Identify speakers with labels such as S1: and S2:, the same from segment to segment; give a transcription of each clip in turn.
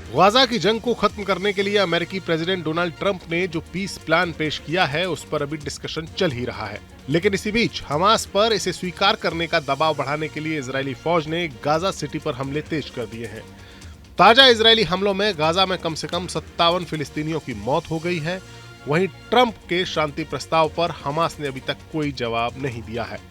S1: Gaza की जंग को खत्म करने के लिए अमेरिकी प्रेसिडेंट डोनाल्ड ट्रंप ने जो पीस प्लान पेश किया है उस पर अभी डिस्कशन चल ही रहा है। लेकिन इसी बीच हमास पर इसे स्वीकार करने का दबाव बढ़ाने के लिए इजरायली फौज ने गाजा सिटी पर हमले तेज कर दिए हैं। ताजा इजरायली हमलों में गाजा में कम से कम 57 फिलिस्तीनियों की मौत हो गई है। वहीं ट्रंप के शांति प्रस्ताव पर हमास ने अभी तक कोई जवाब नहीं दिया है।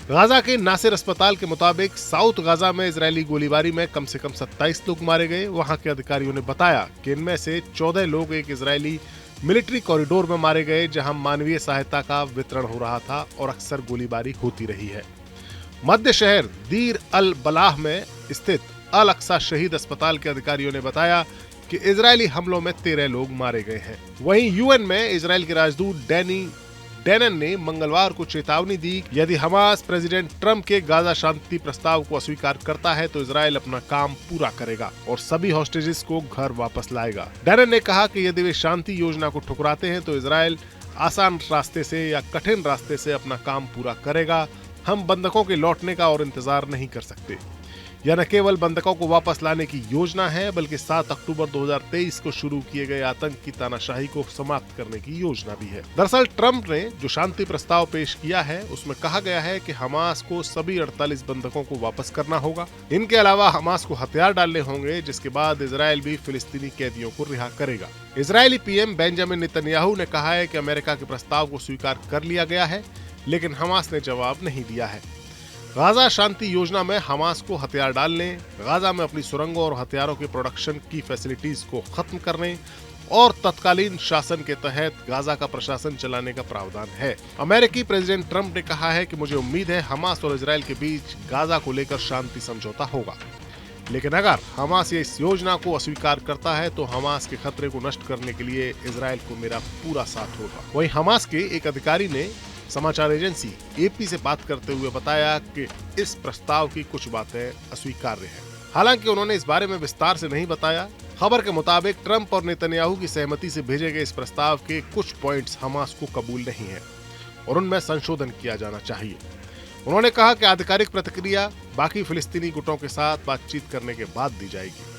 S1: गाजा के नासिर अस्पताल के मुताबिक साउथ गाजा में इजरायली गोलीबारी में कम से कम 27 लोग मारे गए। वहां के अधिकारियों ने बताया कि इनमें से 14 लोग एक इजरायली मिलिट्री कॉरिडोर में मारे गए, जहां मानवीय सहायता का वितरण हो रहा था और अक्सर गोलीबारी होती रही है। मध्य शहर दीर अल बलाह में स्थित अल अक्सा शहीद अस्पताल के अधिकारियों ने बताया कि इजरायली हमलों में 13 लोग मारे गए हैं। वहीं यूएन में इजरायल के राजदूत डैनी डेनन ने मंगलवार को चेतावनी दी, यदि हमास प्रेसिडेंट ट्रंप के गाजा शांति प्रस्ताव को अस्वीकार करता है तो इजरायल अपना काम पूरा करेगा और सभी हॉस्टेजेस को घर वापस लाएगा। डेनन ने कहा कि यदि वे शांति योजना को ठुकराते हैं तो इजरायल आसान रास्ते से या कठिन रास्ते से अपना काम पूरा करेगा। हम बंधकों के लौटने का और इंतजार नहीं कर सकते। यह न केवल बंधकों को वापस लाने की योजना है, बल्कि 7 अक्टूबर 2023 को शुरू किए गए आतंक की तानाशाही को समाप्त करने की योजना भी है। दरअसल ट्रंप ने जो शांति प्रस्ताव पेश किया है उसमें कहा गया है कि हमास को सभी 48 बंधकों को वापस करना होगा। इनके अलावा हमास को हथियार डालने होंगे, जिसके बाद इजरायल भी फिलिस्तीनी कैदियों को रिहा करेगा। इजरायली पीएम बेंजामिन नेतन्याहू ने कहा है कि अमेरिका के प्रस्ताव को स्वीकार कर लिया गया है, लेकिन हमास ने जवाब नहीं दिया है। गाजा शांति योजना में हमास को हथियार डालने, गाजा में अपनी सुरंगों और हथियारों के प्रोडक्शन की फैसिलिटीज को खत्म करने और तत्कालीन शासन के तहत गाजा का प्रशासन चलाने का प्रावधान है। अमेरिकी प्रेसिडेंट ट्रंप ने कहा है कि मुझे उम्मीद है हमास और इजरायल के बीच गाजा को लेकर शांति समझौता होगा, लेकिन अगर हमास इस योजना को अस्वीकार करता है तो हमास के खतरे को नष्ट करने के लिए इजरायल को मेरा पूरा साथ होगा। वहीं हमास के एक अधिकारी ने समाचार एजेंसी एपी से बात करते हुए बताया कि इस प्रस्ताव की कुछ बातें अस्वीकार्य हैं। हालांकि उन्होंने इस बारे में विस्तार से नहीं बताया। खबर के मुताबिक ट्रंप और नेतन्याहू की सहमति से भेजे गए इस प्रस्ताव के कुछ पॉइंट्स हमास को कबूल नहीं है और उनमें संशोधन किया जाना चाहिए। उन्होंने कहा कि आधिकारिक प्रतिक्रिया बाकी फिलिस्तीनी गुटों के साथ बातचीत करने के बाद दी जाएगी।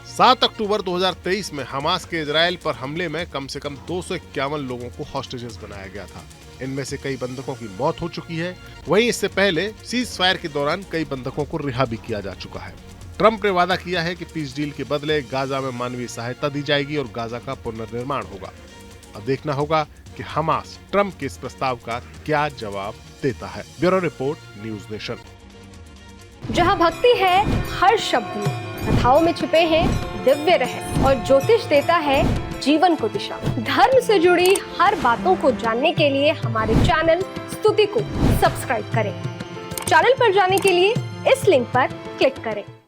S1: 7 अक्टूबर 2023 में हमास के इजरायल पर हमले में कम से कम 251 लोगों को हॉस्टेजेस बनाया गया था। इनमें से कई बंधकों की मौत हो चुकी है। वहीं इससे पहले सीज फायर के दौरान कई बंधकों को रिहा भी किया जा चुका है। ट्रंप ने वादा किया है कि पीस डील के बदले गाजा में मानवीय सहायता दी जाएगी और गाजा का पुनर्निर्माण होगा। अब देखना होगा कि हमास ट्रंप के इस प्रस्ताव का क्या जवाब देता है। Bureau report, news nation.
S2: जहां भक्ति है हर शब्द में, कथाओं में छुपे हैं दिव्य रहस्य और ज्योतिष देता है जीवन को दिशा। धर्म से जुड़ी हर बातों को जानने के लिए हमारे चैनल स्तुति को सब्सक्राइब करें। चैनल पर जाने के लिए इस लिंक पर क्लिक करें।